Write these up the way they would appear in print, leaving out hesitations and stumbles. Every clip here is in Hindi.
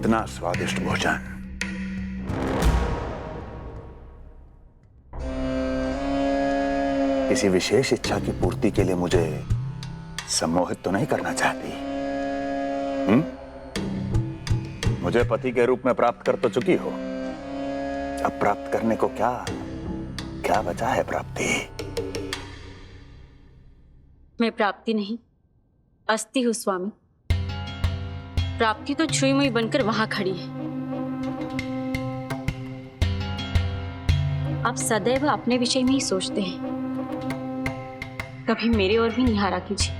इतना स्वादिष्ट भोजन किसी विशेष इच्छा की पूर्ति के लिए मुझे सम्मोहित तो नहीं करना चाहती? मुझे पति के रूप में प्राप्त कर तो चुकी हो, अब प्राप्त करने को क्या क्या बचा है प्राप्ति? मैं प्राप्ति नहीं, अस्थि हूं स्वामी। प्राप्ति तो छुई मुई बनकर वहां खड़ी है। आप सदैव अपने विषय में ही सोचते हैं, कभी मेरे ओर भी निहारा कीजिए,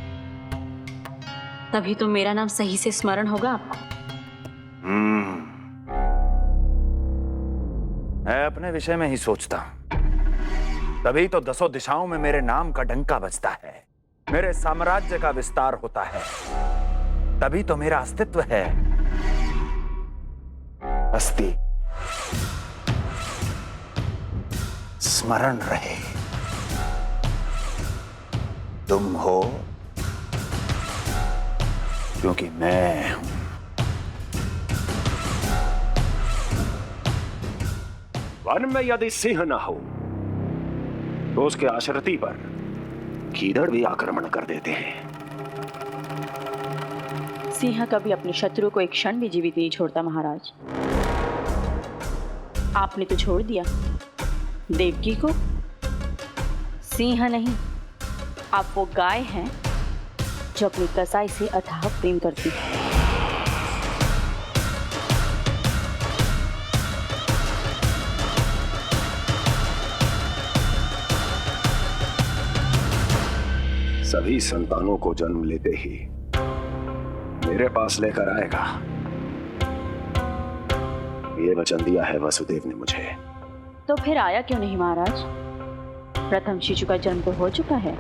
तभी तो मेरा नाम सही से स्मरण होगा आपको। मैं अपने विषय में ही सोचता हूं, तभी तो दसों दिशाओं में मेरे नाम का डंका बजता है, मेरे साम्राज्य का विस्तार होता है, तभी तो मेरा अस्तित्व है। अस्थि स्मरण रहे, तुम हो क्योंकि मैं हूं। वन में यदि सिंह न हो तो उसके आश्रिति पर गीदड़ भी आक्रमण कर देते हैं। सिंह कभी अपने शत्रु को एक क्षण भी जीवित नहीं छोड़ता महाराज। आपने तो छोड़ दिया देवकी को। सिंह नहीं, आप वो गाय हैं जो अपनी कसाई से अथाह प्रेम करती है। सभी संतानों को जन्म लेते ही मेरे पास लेकर आएगा, ये वचन दिया है वसुदेव ने मुझे। तो फिर आया क्यों नहीं महाराज? प्रथम शिशु का जन्म तो हो चुका है।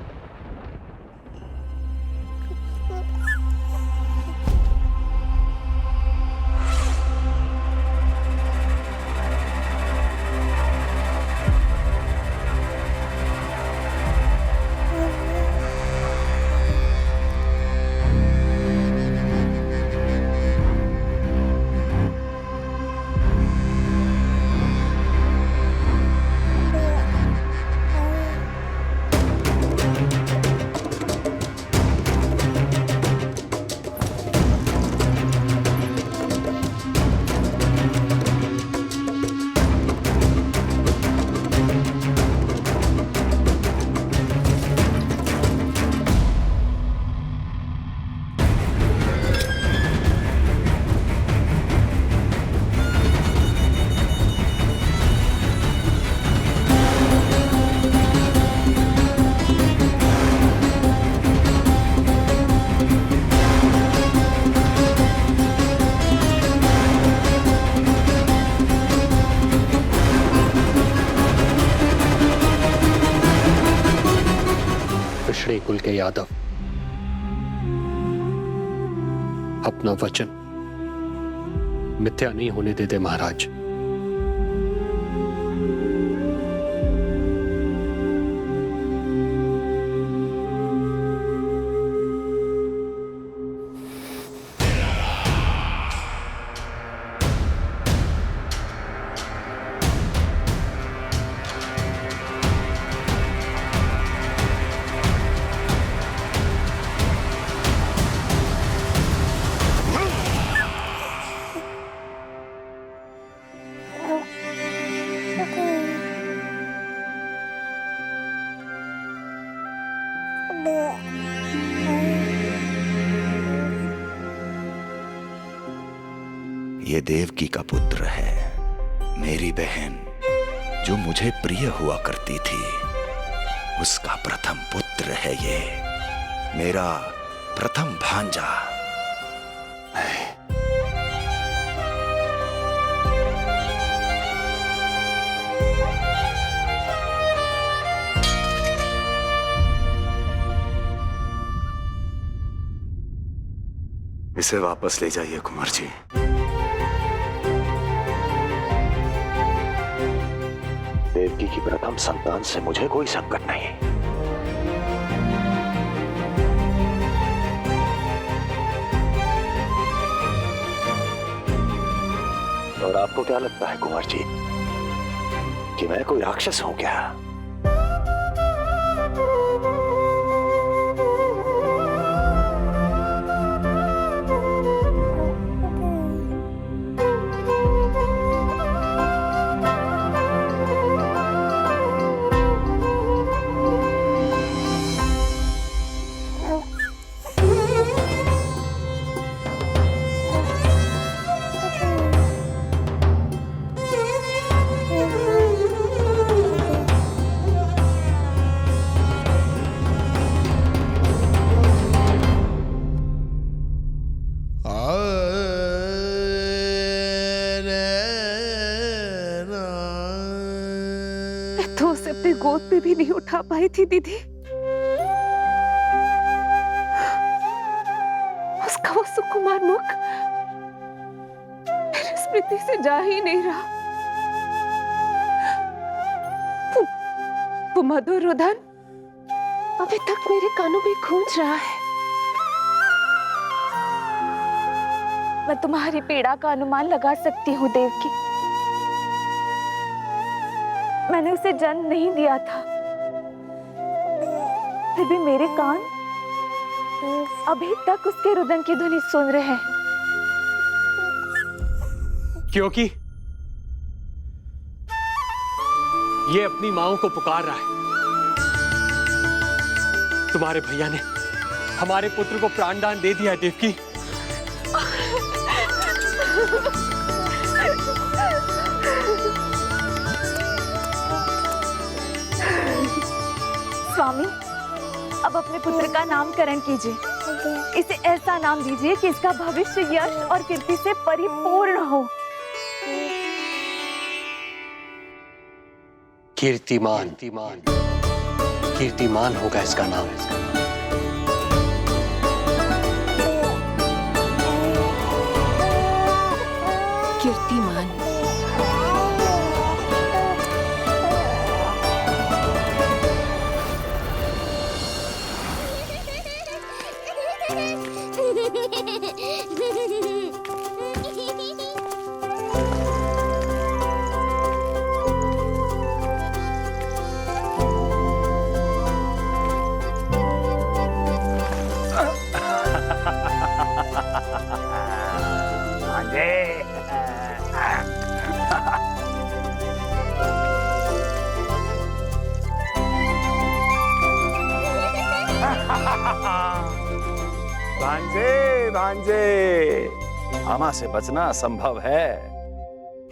कुल के यादव अपना वचन मिथ्या नहीं होने देते महाराज। ये देवकी का पुत्र है, मेरी बहन जो मुझे प्रिय हुआ करती थी, उसका प्रथम पुत्र है ये, मेरा प्रथम भांजा। इसे वापस ले जाइए कुंवर जी। देवकी की प्रथम संतान से मुझे कोई संकट नहीं। और आपको क्या लगता है कुंवर जी कि मैं कोई राक्षस हूं क्या? तो उसे अपनी गोद में भी नहीं उठा पाई थी दीदी। उसका वो सुकुमार मुख मेरी स्मृति से जा ही नहीं रहा। वो मधुर रुदन अभी तक मेरे कानों में गूंज रहा है। मैं तुम्हारी पीड़ा का अनुमान लगा सकती हूँ देवकी। मैंने उसे जन्म नहीं दिया था, फिर भी मेरे कान अभी तक उसके रुदन की ध्वनि सुन रहे हैं। क्योंकि ये अपनी माओ को पुकार रहा है। तुम्हारे भैया ने हमारे पुत्र को प्राणदान दे दिया है देवकी। स्वामी, अब अपने पुत्र का नामकरण कीजिए। इसे ऐसा नाम दीजिए कि इसका भविष्य यश और कीर्ति से परिपूर्ण हो। कीर्तिमान। कीर्तिमान होगा इसका नाम। कीर्तिमान। भांजे भांजे, मामा से बचना असंभव है।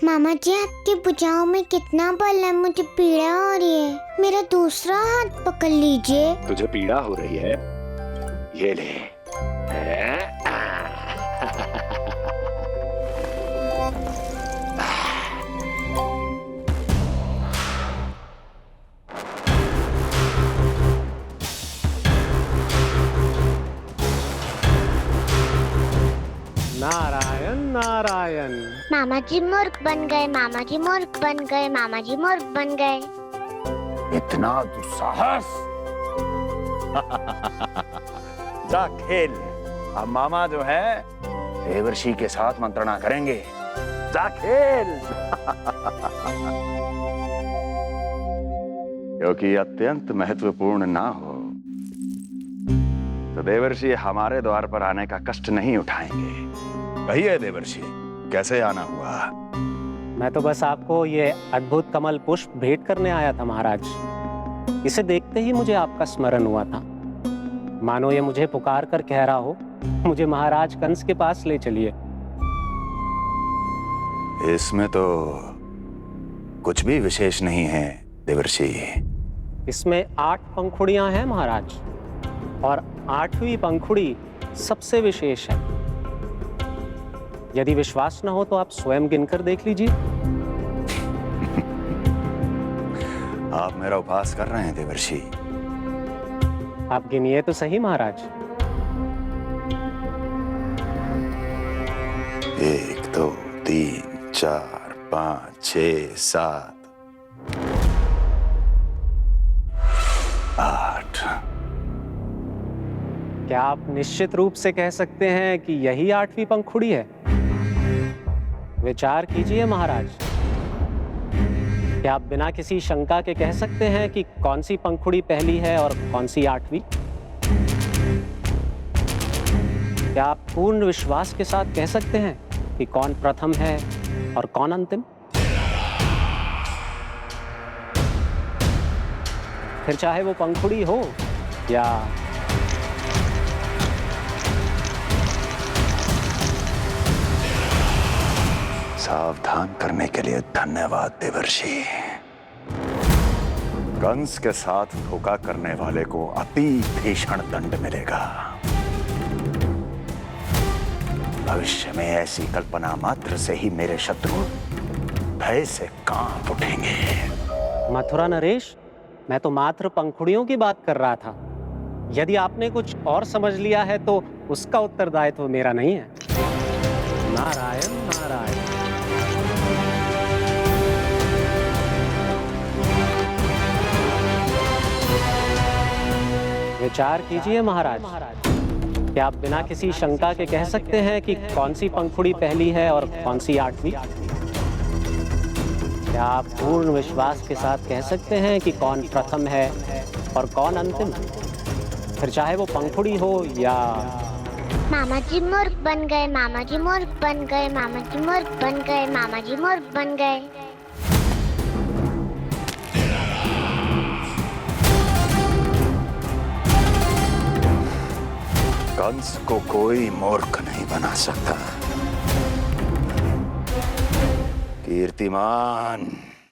मामा जी, आपकी भुजाओं में कितना बल है, मुझे पीड़ा हो रही है। मेरा दूसरा हाथ पकड़ लीजिए। तुझे पीड़ा हो रही है? ये ले। नारायण नारायण। मामा जी मूर्ख बन गए, मामा जी मूर्ख बन गए, मामा जी मूर्ख बन गए। इतना दुस्साहस! जा खेल। अब मामा जो है देवर्षि के साथ मंत्रणा करेंगे। जा खेल। क्योंकि अत्यंत महत्वपूर्ण ना हो तो देवर्षि हमारे द्वार पर आने का कष्ट नहीं उठाएंगे। कहिए देवर्षि, कैसे आना हुआ? मैं तो बस आपको ये अद्भुत कमल पुष्प भेंट करने आया था महाराज। इसे देखते ही मुझे आपका स्मरण हुआ था। मानो ये मुझे पुकार कर कह रहा हो, मुझे महाराज कंस के पास ले चलिए। इसमें तो कुछ भी विशेष नहीं है देवर्षि। इसमें 8 पंखुड़ियां हैं महाराज, और 8वीं पंखुड़ी सबसे विशेष है। यदि विश्वास न हो तो आप स्वयं गिनकर देख लीजिए। आप मेरा उपहास कर रहे हैं देवर्षि। आप गिनिए तो सही महाराज। 1 2 3 4 5 6 7 8। क्या आप निश्चित रूप से कह सकते हैं कि यही 8वीं पंखुड़ी है? विचार कीजिए महाराज। क्या आप बिना किसी शंका के कह सकते हैं कि कौन सी पंखुड़ी पहली है और कौन सी आठवीं? क्या आप पूर्ण विश्वास के साथ कह सकते हैं कि कौन प्रथम है और कौन अंतिम? फिर चाहे वो पंखुड़ी हो या सावधान करने के लिए धन्यवाद देवर्षि। कंस के साथ धोखा करने वाले को अति भीषण दंड मिलेगा। भविष्य में ऐसी कल्पना मात्र से ही मेरे शत्रु भय से कांप उठेंगे। मथुरा नरेश, मैं तो मात्र पंखुड़ियों की बात कर रहा था। यदि आपने कुछ और समझ लिया है तो उसका उत्तरदायित्व मेरा नहीं है। नारायण नारायण। विचार कीजिए महाराज। क्या आप बिना किसी शंका के कह सकते हैं कि कौन सी पंखुड़ी पहली है और कौन सी आठवीं? क्या आप पूर्ण विश्वास के साथ कह सकते हैं कि कौन प्रथम है और कौन अंतिम? फिर चाहे वो पंखुड़ी हो या मामा जी मूर्ख बन गए, मामा जी मूर्ख बन गए, मामा जी मूर्ख बन गए, मामा जी मूर्ख बन गए। कंस को कोई मूर्ख नहीं बना सकता। कीर्तिमान